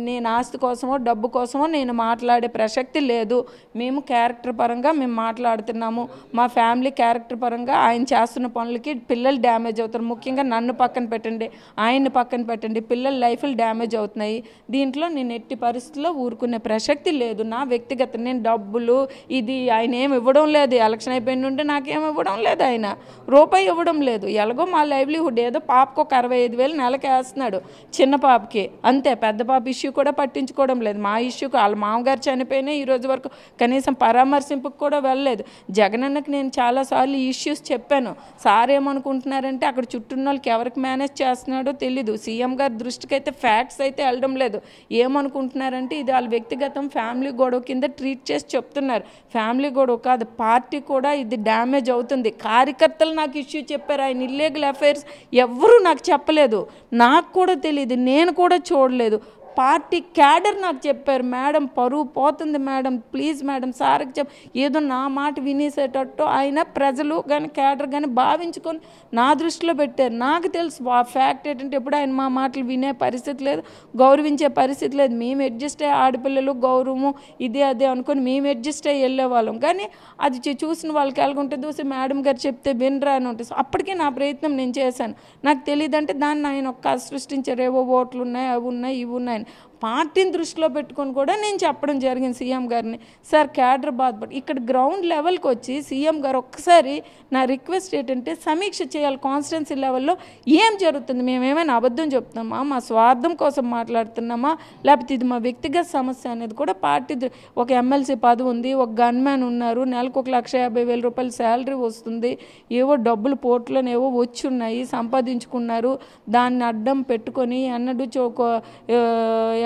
B: నేను ఆస్తి కోసమో డబ్బు కోసమో నేను మాట్లాడే ప్రసక్తి లేదు. మేము క్యారెక్టర్ పరంగా మేము మాట్లాడుతున్నాము. మా ఫ్యామిలీ క్యారెక్టర్ పరంగా ఆయన చేస్తున్న పనులకి పిల్లలు డ్యామేజ్ అవుతారు. ముఖ్యంగా నన్ను పక్కన పెట్టండి, ఆయన్ని పక్కన పెట్టండి, పిల్లల లైఫ్లు డ్యామేజ్ అవుతున్నాయి. దీంట్లో నేను ఎట్టి పరిస్థితుల్లో ఊరుకునే ప్రసక్తి లేదు. నా వ్యక్తిగత నేను డబ్బులు ఇది ఆయన ఏమి ఇవ్వడం లేదు. ఎలక్షన్ అయిపోయిన నుండి నాకేం ఇవ్వడం లేదు, ఆయన రూపాయి ఇవ్వడం లేదు. ఎలాగో మా లైవ్లీహుడ్ ఏదో పాపకు ఒక 65,000 నెలకి వేస్తున్నాడు చిన్న పాపకి, అంతే. పెద్ద పాప ఇష్యూ కూడా పట్టించుకోవడం లేదు. మా ఇష్యూకి వాళ్ళ మామగారు చనిపోయినా ఈ రోజు వరకు కనీసం పరామర్శింపుకు కూడా వెళ్ళలేదు. జగనన్నకి నేను చాలాసార్లు ఈ ఇష్యూస్ చెప్పాను. సార్ ఏమనుకుంటున్నారంటే అక్కడ చుట్టూన్న వాళ్ళకి ఎవరికి మేనేజ్ చేస్తున్నాడో తెలీదు. సీఎం గారి దృష్టికి అయితే ఫ్యాక్ట్స్ అయితే వెళ్ళడం లేదు. ఏమనుకుంటున్నారంటే ఇది వాళ్ళ వ్యక్తిగతం ఫ్యామిలీ గొడవ కింద ట్రీట్ చేసి చెప్తున్నారు. ఫ్యామిలీ గొడవ కాదు, పార్టీ కూడా ఇది డ్యామేజ్ అవుతుంది. కార్యకర్తలు నాకు ఇష్యూ చెప్పారు, ఆయన ఇల్లీగల్ అఫైర్స్ ఎవరూ నాకు చెప్పలేదు, నాకు కూడా తెలియదు, నేను కూడా చూడలేదు. పార్టీ క్యాడర్ నాకు చెప్పారు, మేడం పరువు పోతుంది మేడం, ప్లీజ్ మేడం సార్కి ఏదో నా మాట వినేసేటట్టు ఆయన ప్రజలు కానీ క్యాడర్ కానీ భావించుకొని నా దృష్టిలో పెట్టారు. నాకు తెలుసు ఆ ఫ్యాక్ట్ ఏంటంటే ఎప్పుడు ఆయన మా మాటలు వినే పరిస్థితి లేదు, గౌరవించే పరిస్థితి లేదు. మేము అడ్జస్ట్ అయ్యే ఆడపిల్లలు గౌరవము ఇది అదే అనుకొని మేము అడ్జస్ట్ అయ్యి వెళ్ళేవాళ్ళం. కానీ అది చూసిన వాళ్ళకి ఎలాగుంటుంది, చూసి మేడం గారు చెప్తే వినరా అని ఉంటుంది. అప్పటికే నా ప్రయత్నం నేను చేశాను. నాకు తెలియదంటే దాన్ని ఆయన ఒక్క సృష్టించారు, ఏవో ఓట్లు ఉన్నాయి అవి ఉన్నాయి ఇవి ఉన్నాయి. పార్టీని దృష్టిలో పెట్టుకొని కూడా నేను చెప్పడం జరిగింది సీఎం గారిని, సార్ క్యాడర్ బాధపడి ఇక్కడ గ్రౌండ్ లెవెల్కి వచ్చి సీఎం గారు ఒక్కసారి నా రిక్వెస్ట్ ఏంటంటే సమీక్ష చేయాలి. కాన్స్టిట్యున్సీ లెవెల్లో ఏం జరుగుతుంది, మేము ఏమైనా అబద్ధం చెప్తున్నామా, మా స్వార్థం కోసం మాట్లాడుతున్నామా, లేకపోతే ఇది మా వ్యక్తిగత సమస్య అనేది కూడా పార్టీ ఒక ఎమ్మెల్సీ పదవి ఉంది, ఒక గన్మ్యాన్ ఉన్నారు, నెలకు 1,50,000 రూపాయల శాలరీ వస్తుంది, ఏవో డబ్బులు పోర్టులోనే ఏవో వచ్చి ఉన్నాయి, సంపాదించుకున్నారు, దాన్ని అడ్డం పెట్టుకొని అన్నడు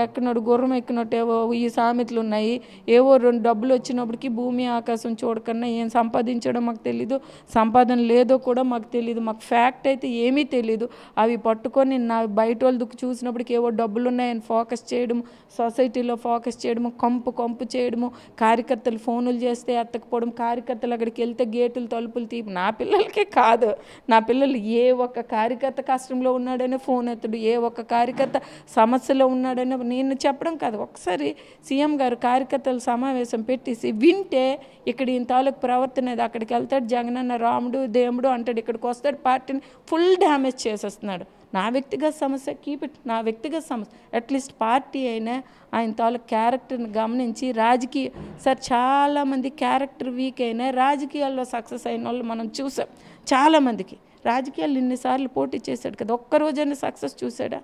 B: ఎక్కనడు గుర్రం ఎక్కినట్టు ఏవో ఈ సామెతలు ఉన్నాయి. ఏవో 2 డబ్బులు వచ్చినప్పటికీ భూమి ఆకాశం చూడకన్నా ఏం సంపాదించడం మాకు తెలీదు, సంపాదన లేదో కూడా మాకు తెలీదు, మాకు ఫ్యాక్ట్ అయితే ఏమీ తెలీదు. అవి పట్టుకొని నా బయట వాళ్ళు చూసినప్పటికీ ఏవో డబ్బులు ఉన్నాయని ఫోకస్ చేయడం, సొసైటీలో ఫోకస్ చేయడము, కంపు చేయడము, కార్యకర్తలు ఫోనులు చేస్తే ఎత్తకపోవడం, కార్యకర్తలు అక్కడికి వెళ్తే గేటులు తలుపులు నా పిల్లలకే కాదు, నా పిల్లలు ఏ ఒక్క కార్యకర్త కష్టంలో ఉన్నాడనే ఫోన్ ఎత్తడు, ఏ ఒక్క కార్యకర్త సమస్యలో ఉన్నాడనే నేను చెప్పడం కాదు. ఒకసారి సీఎం గారు కార్యకర్తల సమావేశం పెట్టేసి వింటే ఇక్కడ ఈయన తాలూకు ప్రవర్తన అక్కడికి వెళ్తాడు, జగనన్న రాముడు దేవుడు అంటాడు, ఇక్కడికి వస్తాడు, పార్టీని ఫుల్ డ్యామేజ్ చేసేస్తున్నాడు. నా వ్యక్తిగత సమస్య కీప్ ఇట్, నా వ్యక్తిగత సమస్య అట్లీస్ట్ పార్టీ అయినా ఆయన తాలూకు క్యారెక్టర్ని గమనించి రాజకీయ సార్ చాలామంది క్యారెక్టర్ వీక్ అయినా రాజకీయాల్లో సక్సెస్ అయిన వాళ్ళు మనం చూసాం. చాలామందికి రాజకీయాలు ఇన్నిసార్లు పోటీ చేశాడు కదా, ఒక్కరోజైనా సక్సెస్ చూసాడా?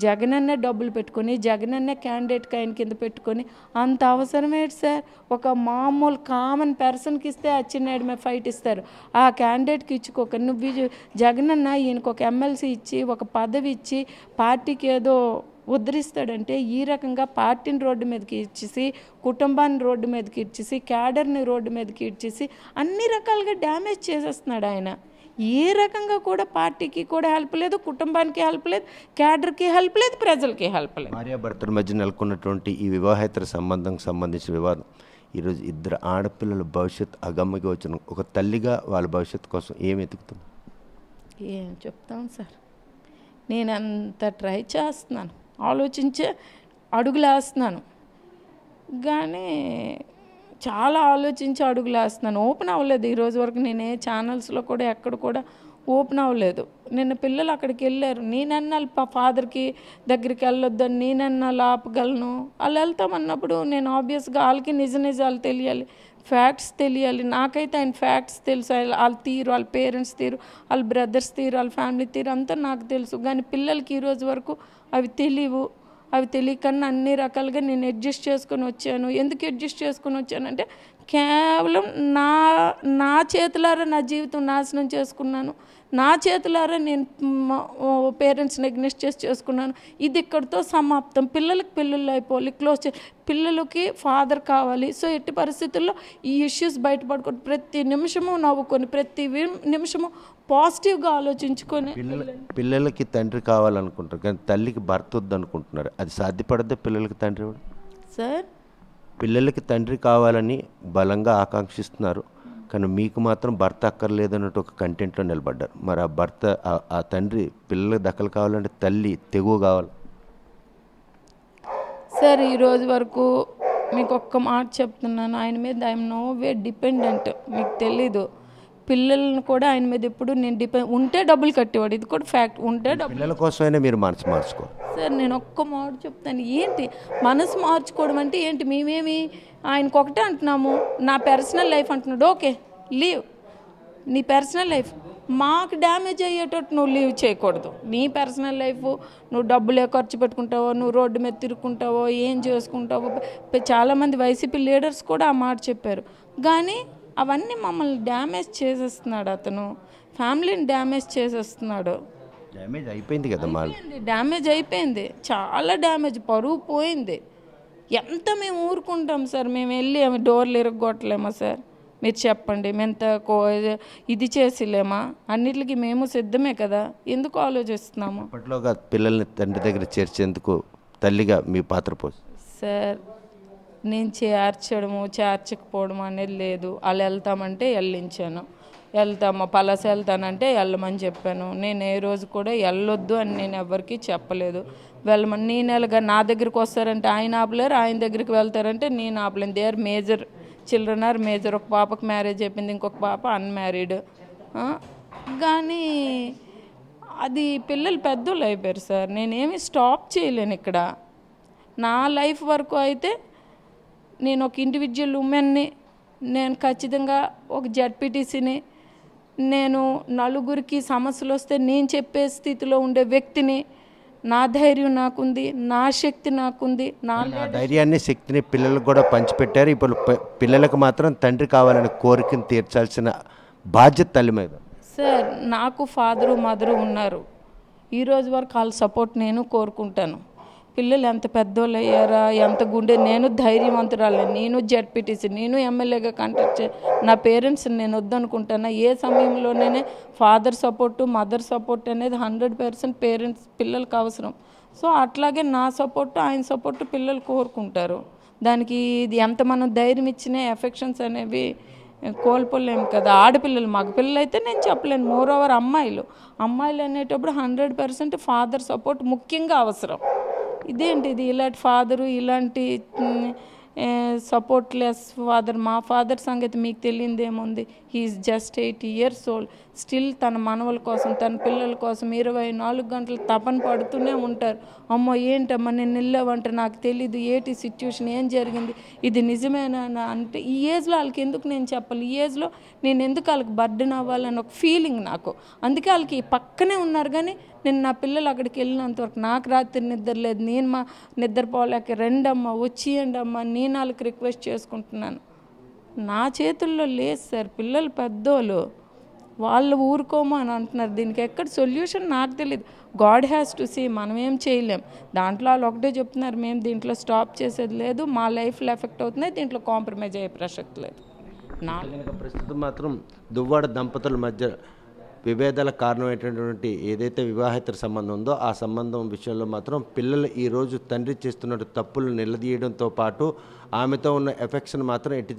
B: జగనన్నే డబ్బులు పెట్టుకొని జగనన్నే క్యాండిడేట్కి ఆయన కింద పెట్టుకొని అంత అవసరమేంటి సార్? ఒక మామూలు కామన్ పర్సన్కి ఇస్తే అచ్చినాడు మేము ఫైట్ ఇస్తారు, ఆ క్యాండిడేట్కి ఇచ్చుకోక నువ్వు జగనన్న ఈయనకు ఒక ఎమ్మెల్సీ ఇచ్చి ఒక పదవి ఇచ్చి పార్టీకి ఏదో ఉద్ధరిస్తాడంటే ఈ రకంగా పార్టీని రోడ్డు మీదకి ఇచ్చేసి, కుటుంబాన్ని రోడ్డు మీదకి ఇచ్చేసి, క్యాడర్ని రోడ్డు మీదకి ఇచ్చేసి అన్ని రకాలుగా డ్యామేజ్ చేసేస్తున్నాడు ఆయన. ఏ రకంగా కూడా పార్టీకి కూడా హెల్ప్ లేదు, కుటుంబానికి హెల్ప్ లేదు, క్యాడర్కి హెల్ప్ లేదు, ప్రజలకి హెల్ప్ లేదు.
A: భార్యాభర్తల మధ్య నెలకొన్నటువంటి ఈ వివాహేతర సంబంధంకి సంబంధించిన వివాదం ఈరోజు 2 ఆడపిల్లల భవిష్యత్ అగమ్యగా వచ్చిన ఒక తల్లిగా వాళ్ళ భవిష్యత్తు కోసం ఏం ఎతుకుతుంది?
B: ఏం చెప్తాం సార్, నేను అంత ట్రై చేస్తున్నాను, ఆలోచించే అడుగులేస్తున్నాను, కానీ చాలా ఆలోచించి అడుగులేస్తున్నాను. ఓపెన్ అవ్వలేదు ఈరోజు వరకు. నేను ఏ ఛానల్స్లో కూడా ఎక్కడ కూడా ఓపెన్ అవ్వలేదు. నిన్న పిల్లలు అక్కడికి వెళ్ళారు, నేనన్నా ఫాదర్కి దగ్గరికి వెళ్ళొద్దని నేనన్నా ఆపగలను. వాళ్ళు వెళ్తామన్నప్పుడు నేను ఆబ్వియస్గా వాళ్ళకి నిజాలు తెలియాలి, ఫ్యాక్ట్స్ తెలియాలి. నాకైతే ఆయన ఫ్యాక్ట్స్ తెలుసు, వాళ్ళ తీరు, వాళ్ళ పేరెంట్స్ తీరు, వాళ్ళ బ్రదర్స్ తీరు, వాళ్ళ ఫ్యామిలీ తీరు అంతా నాకు తెలుసు. కానీ పిల్లలకి ఈరోజు వరకు అవి తెలియవు. అవి తెలియకన్నా అన్ని రకాలుగా నేను అడ్జస్ట్ చేసుకొని వచ్చాను. ఎందుకు అడ్జస్ట్ చేసుకొని వచ్చానంటే కేవలం నా చేతులారా నా జీవితం నాశనం చేసుకున్నాను, నా చేతులారా నేను పేరెంట్స్ని నెగ్లెక్ట్ చేసి చేసుకున్నాను. ఇది ఇక్కడితో సమాప్తం. పిల్లలకి పిల్లలు అయిపోవాలి, క్లోజ్ పిల్లలకి ఫాదర్ కావాలి. సో ఎట్టి పరిస్థితుల్లో ఈ ఇష్యూస్ బయటపడుకొని ప్రతి నిమిషము నవ్వుకొని ప్రతి నిమిషము పాజిటివ్గా ఆలోచించుకొని
A: పిల్లలకి తండ్రి కావాలనుకుంటారు, కానీ తల్లికి భర్త వద్దనుకుంటున్నారు. అది సాధ్యపడద్దా? పిల్లలకి తండ్రి
B: సార్
A: పిల్లలకి తండ్రి కావాలని బలంగా ఆకాంక్షిస్తున్నారు, కానీ మీకు మాత్రం భర్త అక్కర్లేదన్నట్టు ఒక కంటెంట్లో నిలబడ్డారు. మరి ఆ భర్త ఆ తండ్రి పిల్లలకు దక్కలు కావాలంటే తల్లి తెగువ కావాలి.
B: సార్ ఈ రోజు వరకు మీకు ఒక్క మాట చెప్తున్నాను, ఆయన మీద ఐఎమ్ నో వే డిపెండెంట్. మీకు తెలీదు, పిల్లలను కూడా ఆయన మీద ఎప్పుడు నేను ఉంటే డబ్బులు కట్టేవాడు, ఇది కూడా ఫ్యాక్ట్. ఉంటే డబ్బులు
A: పిల్లల కోసమైనా మీరు మనసు మార్చుకో
B: సార్. నేను ఒక్క మాట చెప్తాను, ఏంటి మనసు మార్చుకోవడం అంటే ఏంటి? మేమేమి ఆయనకు ఒకటే అంటున్నాము, నా పర్సనల్ లైఫ్ అంటున్నాడు. ఓకే, లీవ్ నీ పర్సనల్ లైఫ్, మాకు డ్యామేజ్ అయ్యేటట్టు నువ్వు లీవ్ చేయకూడదు. నీ పర్సనల్ లైఫ్ నువ్వు డబ్బులే ఖర్చు పెట్టుకుంటావో, నువ్వు రోడ్డు మీద తిరుగుకుంటావో, ఏం చేసుకుంటావో. చాలామంది వైసీపీ లీడర్స్ కూడా ఆ మాట చెప్పారు. కానీ అవన్నీ మమ్మల్ని డ్యామేజ్ చేసేస్తున్నాడు అతను, ఫ్యామిలీని డ్యామేజ్ చేసేస్తున్నాడు.
A: డ్యామేజ్ అయిపోయింది కదా,
B: డ్యామేజ్ అయిపోయింది, చాలా డ్యామేజ్, పరువు పోయింది. ఎంత మేము ఊరుకుంటాం సార్? మేము వెళ్ళి డోర్లు ఇరగొట్టలేమా సార్? మీరు చెప్పండి, మెంత ఇది చేసిలేమా? అన్నిటికీ మేము సిద్ధమే కదా, ఎందుకు ఆలోచిస్తున్నాము?
A: అప్పట్లోగా పిల్లల్ని తండ్రి దగ్గర చేర్చేందుకు తల్లిగా మీ పాత్ర పోసి
B: సార్, నేను చేర్చకపోవడం అనేది లేదు. వాళ్ళు వెళ్తామంటే వెళ్ళించాను, వెళ్తామా పలాస వెళ్తానంటే వెళ్ళమని చెప్పాను. నేను ఏ రోజు కూడా వెళ్ళొద్దు అని నేను ఎవరికి చెప్పలేదు. వెళ్ళమని నేనెలాగా నా దగ్గరికి వస్తారంటే ఆయన ఆపలేరు, ఆయన దగ్గరికి వెళ్తారంటే నేను ఆపలేను. They are major children, are major. ఒక పాపకు మ్యారేజ్ అయిపోయింది, ఇంకొక పాప అన్మ్యారీడ్. కానీ అది పిల్లలు పెద్దోళ్ళు అయిపోయారు సార్. నేనేమి స్టాప్ చేయలేను ఇక్కడ. నా లైఫ్ వరకు అయితే నేను ఒక ఇండివిజువల్ ఉమెన్ని, నేను ఖచ్చితంగా ఒక జడ్పీటీసీని, నేను నలుగురికి సమస్యలు వస్తే నేను చెప్పే స్థితిలో ఉండే వ్యక్తిని. నా ధైర్యం నాకుంది, నా శక్తి నాకుంది. నా
A: ధైర్యాన్ని శక్తిని పిల్లలకు కూడా పంచిపెట్టారు. ఇప్పుడు పిల్లలకు మాత్రం తండ్రి కావాలని కోరికను తీర్చాల్సిన బాధ్యత తల్లి మీద.
B: సార్, నాకు ఫాదరు మదరు ఉన్నారు. ఈరోజు వరకు వాళ్ళ సపోర్ట్ నేను కోరుకుంటాను. పిల్లలు ఎంత పెద్దోళ్ళు అయ్యారా, ఎంత గుండె. నేను ధైర్యవంతురాలే, నేను జడ్పీటీసీ, నేను ఎమ్మెల్యేగా కంటెక్ట్ నా పేరెంట్స్ని నేను వద్దనుకుంటాను. ఏ సమయంలోనే ఫాదర్ సపోర్టు మదర్ సపోర్ట్ అనేది 100% పేరెంట్స్ పిల్లలకు అవసరం. సో అట్లాగే నా సపోర్టు ఆయన సపోర్టు పిల్లలు కోరుకుంటారు. దానికి ఇది ఎంత మనం ధైర్యం ఇచ్చినా ఎఫెక్షన్స్ అనేవి కోల్పోలేము కదా. ఆడపిల్లలు, మగపిల్లలు అయితే నేను చెప్పలేను. మోర్ ఓవర్ అమ్మాయిలు అనేటప్పుడు 100% ఫాదర్ సపోర్ట్ ముఖ్యంగా అవసరం. ఇదేంటిది ఇలాంటి ఫాదరు, ఇలాంటి సపోర్ట్లెస్ ఫాదర్? మా ఫాదర్ సంగతి మీకు తెలియదు ఏముంది. He is just 80 years old. Still తన మనవల కోసం, తన పిల్లల కోసం 24 గంటలు తపన పడుతూనే ఉంటారు. అమ్మో ఏంటమ్మా నేను వెళ్ళావంటే నాకు తెలీదు, ఏంటి సిచ్యువేషన్, ఏం జరిగింది, ఇది నిజమేనా అంటే ఈ ఏజ్లో వాళ్ళకి ఎందుకు నేను చెప్పాలి? ఈ ఏజ్లో నేను ఎందుకు వాళ్ళకి బర్డెన్ అవ్వాలని ఒక ఫీలింగ్ నాకు. అందుకే వాళ్ళకి పక్కనే ఉన్నారు. కానీ నేను నా పిల్లలు అక్కడికి వెళ్ళినంతవరకు నాకు రాత్రి నిద్ర లేదు. నేను నిద్రపోలేక రెండమ్మ వచ్చేయండి అమ్మ నేను వాళ్ళకి రిక్వెస్ట్ చేసుకుంటున్నాను. నా చేతుల్లో లేదు సార్. పిల్లలు పెద్దోళ్ళు, వాళ్ళు ఊరుకోమో అని అంటున్నారు. దీనికి ఎక్కడ సొల్యూషన్ నాకు తెలియదు. God has to see. మనం ఏం చేయలేం. దాంట్లో వాళ్ళు ఒకటే చెప్తున్నారు, మేము దీంట్లో స్టాప్ చేసేది లేదు, మా లైఫ్లో ఎఫెక్ట్ అవుతున్నాయి, దీంట్లో కాంప్రమైజ్ అయ్యే ప్రసక్తి లేదు. నా
A: ప్రస్తుతం మాత్రం దువ్వాడ దంపతుల మధ్య విభేదాల కారణమైనటువంటి ఏదైతే వివాహేతర సంబంధం ఉందో ఆ సంబంధం విషయంలో మాత్రం పిల్లలు ఈరోజు తండ్రి చేస్తున్న తప్పులు నిలదీయడంతో పాటు ఆమెతో ఉన్న ఎఫెక్షన్ మాత్రం ఎట్టి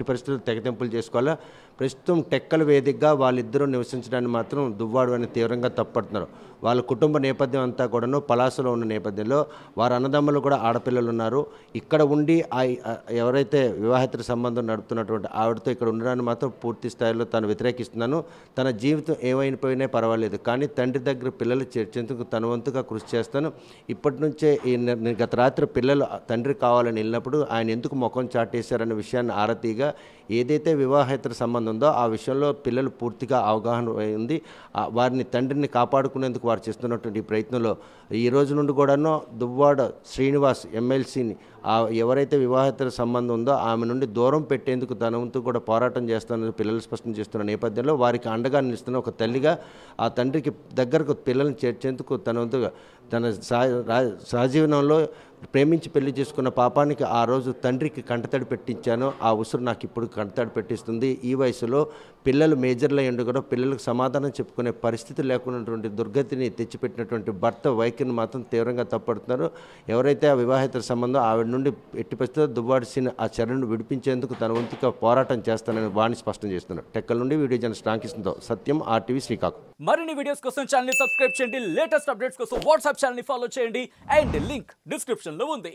A: పరిస్థితుల్లో తెగతెంపులు చేసుకోవాలా. ప్రస్తుతం టెక్కల వేదికగా వాళ్ళిద్దరూ నివసించడాన్ని మాత్రం దువ్వాడు అని తీవ్రంగా తప్పడుతున్నారు. వాళ్ళ కుటుంబ నేపథ్యం అంతా కూడాను పలాసలో ఉన్న నేపథ్యంలో వారి అన్నదమ్ములు కూడా ఆడపిల్లలు ఉన్నారు. ఇక్కడ ఉండి ఎవరైతే వివాహేతర సంబంధం నడుపుతున్నటువంటి ఆవిడతో ఇక్కడ ఉండడాన్ని మాత్రం పూర్తి స్థాయిలో తను వ్యతిరేకిస్తున్నాను. తన జీవితం ఏమైపోయినా పర్వాలేదు, కానీ తండ్రి దగ్గర పిల్లలు చేర్చేందుకు తన వంతుగా కృషి చేస్తాను. ఇప్పటి నుంచే గత రాత్రి పిల్లలు తండ్రి కావాలని వెళ్ళినప్పుడు ఆయన ఎందుకు ముఖం చాటేశారన్న విషయాన్ని ఆరతీగా ఏదైతే వివాహేతర సంబంధం ఉందో ఆ విషయంలో పిల్లలు పూర్తిగా అవగాహన ఉంది. వారిని తండ్రిని కాపాడుకునేందుకు వారు చేస్తున్నటువంటి ప్రయత్నంలో ఈ రోజు నుండి కూడాను దువ్వాడ శ్రీనివాస్ ఎమ్మెల్సీని ఎవరైతే వివాహేతర సంబంధం ఉందో ఆమె నుండి దూరం పెట్టేందుకు తన వంతు కూడా పోరాటం చేస్తానని పిల్లలు స్పష్టం చేస్తున్న నేపథ్యంలో వారికి అండగా నిలుస్తున్న ఒక తల్లిగా ఆ తండ్రికి దగ్గరకు పిల్లల్ని చేర్చేందుకు తన వంతుగా తన సహజీవనంలో ప్రేమించి పెళ్లి చేసుకున్న పాపానికి ఆ రోజు తండ్రికి కంటతడి పెట్టించాను, ఆ ఉసురు నాకు ఇప్పుడు కంటతడి పెట్టిస్తుంది. ఈ వయసులో పిల్లలు మేజర్లు అయ్యండు కూడా పిల్లలకు సమాధానం చెప్పుకునే పరిస్థితి లేకున్నటువంటి దుర్గతిని తెచ్చిపెట్టినటువంటి భర్త వైఖరిని మాత్రం తీవ్రంగా తప్పడుతున్నారు. ఎవరైతే ఆ వివాహిత సంబంధం ఆవిడ నుండి ఎట్టి పరిస్థితుల్లో దువ్వాడిసిన ఆ చరణను విడిపించేందుకు తన వంతుగా పోరాటం చేస్తానని వాణి స్పష్టం చేస్తున్నారు. టెక్కల నుండి వీడియో జర్నలిస్ట్ రాంకిషన్తో సత్యం, RTV శ్రీకాకుళం.
C: మరిన్ని వీడియోస్ కోసం ఛానల్ ని సబ్స్క్రైబ్ చేయండి, లేటెస్ట్ అప్డేట్స్ కోసం వాట్సాప్ ఛానల్ ని ఫాలో చేయండి అండ్ లింక్ డిస్క్రిప్షన్ లో ఉంది.